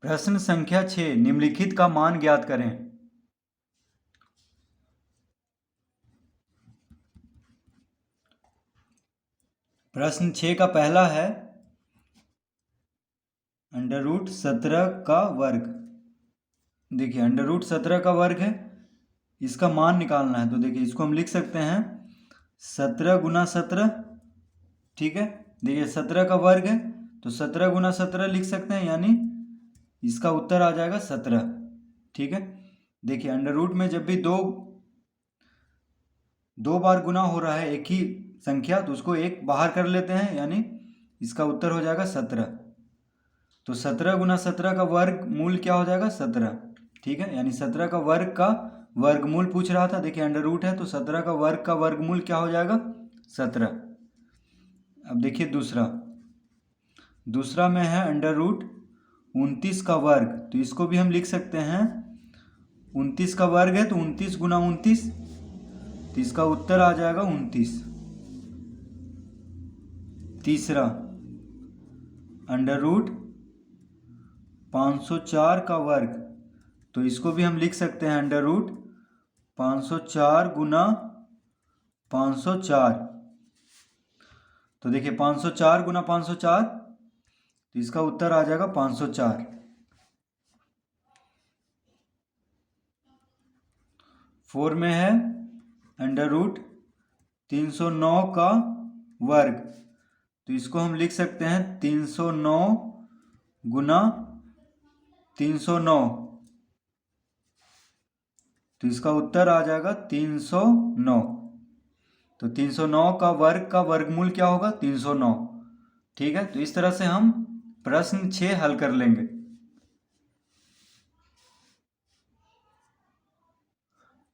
प्रश्न संख्या 6 निम्नलिखित का मान ज्ञात करें। प्रश्न 6 का पहला है √17 का वर्ग। देखिए √17 का वर्ग है, इसका मान निकालना है। तो देखिए इसको हम लिख सकते हैं 17 गुना 17। ठीक है, देखिए 17 का वर्ग है तो 17 गुना 17 लिख सकते हैं, यानी इसका उत्तर आ जाएगा 17। ठीक है, देखिए अंडर रूट में जब भी दो बार गुना हो रहा है एक ही संख्या तो उसको एक बाहर कर लेते हैं, यानी इसका उत्तर हो जाएगा 17। तो 17 गुना 17 का वर्ग मूल क्या हो जाएगा 17। ठीक है, यानी 17 का वर्गमूल पूछ रहा था। देखिए अंडर रूट है तो 17 का वर्गमूल क्या हो जाएगा 17। अब देखिए दूसरा में है √29 का वर्ग। तो इसको भी हम लिख सकते हैं 29 का वर्ग है तो 29 गुना 29, तो इसका उत्तर आ जाएगा 29। तीसरा √504 का वर्ग। तो इसको भी हम लिख सकते हैं √504 गुना 504। तो देखिए 504 गुना 504, तो इसका उत्तर आ जाएगा 504। फोर में है √309 का वर्ग। तो इसको हम लिख सकते हैं 309 गुना 309, तो इसका उत्तर आ जाएगा 309। तो 309 का वर्गमूल क्या होगा 309। ठीक है, तो इस तरह से हम प्रश्न 6 हल कर लेंगे।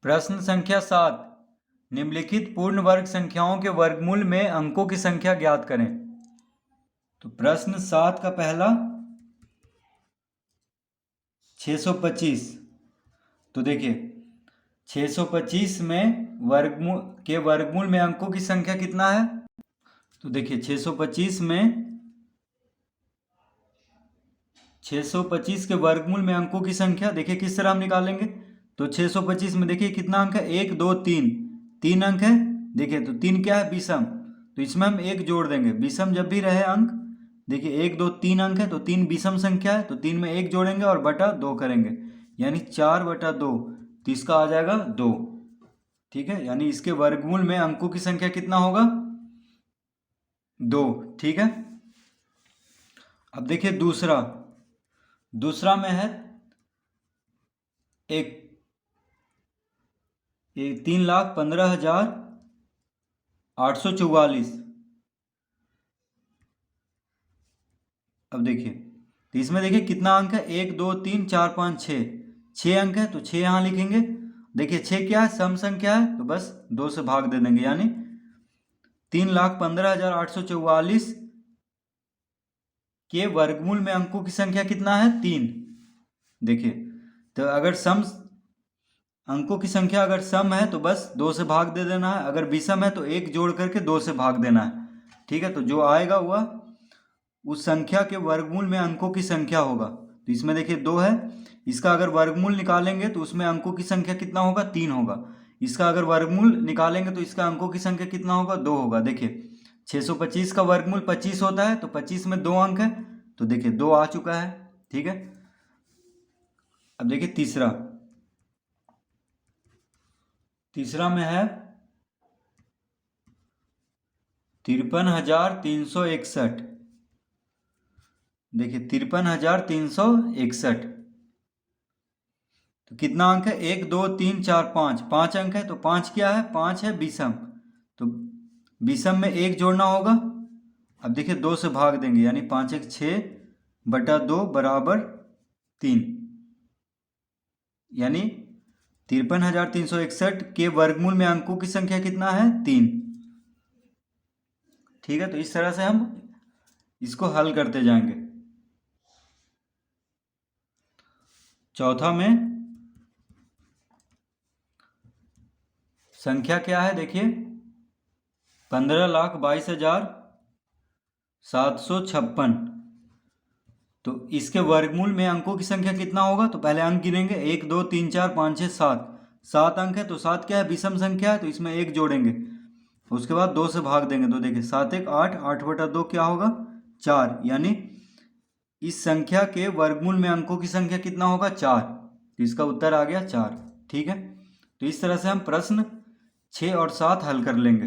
प्रश्न संख्या 7 निम्नलिखित पूर्ण वर्ग संख्याओं के वर्गमूल में अंकों की संख्या ज्ञात करें। तो प्रश्न 7 का पहला 625। तो देखिए 625 में वर्गमूल में अंकों की संख्या कितना है। तो देखिए 625 के वर्गमूल में अंकों की संख्या देखिए किस तरह हम निकालेंगे। तो 625 में देखिए कितना अंक है 1 2 3, 3 अंक है। देखिए तो 3 क्या है विषम, तो इसमें हम 1 जोड़ देंगे। विषम जब भी रहे अंक, देखिए 1 2 3 अंक है तो 3 विषम संख्या है, तो 3 में 1 जोड़ेंगे और बटा 2 करेंगे, यानी 4/2, तो इसका आ जाएगा 2। ठीक है, यानी इसके वर्गमूल में अंकों की संख्या कितना होगा 2। ठीक है, अब देखिए दूसरा में है एक 3,15,844। अब देखिए तो इसमें देखिए कितना अंक है 1 2 3 4 5 6, 6 अंक है तो 6 यहाँ लिखेंगे। देखिए 6 क्या है सम संख्या है, तो बस 2 से भाग दे देंगे, यानी 3,15,844 के वर्गमूल में अंकों की संख्या कितना है 3। देखिए तो अगर अंकों की संख्या अगर सम है तो बस 2 से भाग दे देना है, अगर विषम है तो 1 जोड़ करके 2 से भाग देना है। ठीक है, तो जो आएगा वह उस संख्या के वर्गमूल में अंकों की संख्या होगा। तो इसमें देखिए 2 है, इसका अगर वर्गमूल निकालेंगे तो उसमें अंकों की संख्या कितना होगा 3 होगा। इसका अगर वर्गमूल निकालेंगे तो इसका अंकों की संख्या कितना होगा 2 होगा। देखिए 625 का वर्गमूल 25 होता है, तो 25 में 2 अंक है, तो देखिए 2 आ चुका है। ठीक है, अब देखिए तीसरा में है 53,361। देखिए 53,361, तो कितना अंक है 1 2 3 4 5, 5 अंक है, तो 5 क्या है 5 है विषम, तो विषम में 1 जोड़ना होगा। अब देखिए 2 से भाग देंगे, यानी 5 1 6/2 बराबर 3, यानी 53,361 के वर्गमूल में अंकों की संख्या कितना है 3। ठीक है, तो इस तरह से हम इसको हल करते जाएंगे। चौथा में संख्या क्या है देखिए 15,22,756। तो इसके वर्गमूल में अंकों की संख्या कितना होगा, तो पहले अंक गिनेंगे, 1 2 3 4 5 6 7, 7 अंक है तो 7 क्या है, विषम संख्या है तो इसमें 1 जोड़ेंगे, उसके बाद 2 से भाग देंगे। तो देखिए 7 1 8, 8/2 क्या होगा 4, यानी इस संख्या के वर्गमूल में अंकों की संख्या कितना होगा 4, तो इसका उत्तर आ गया 4। ठीक है, तो इस तरह से हम प्रश्न 6 और 7 हल कर लेंगे।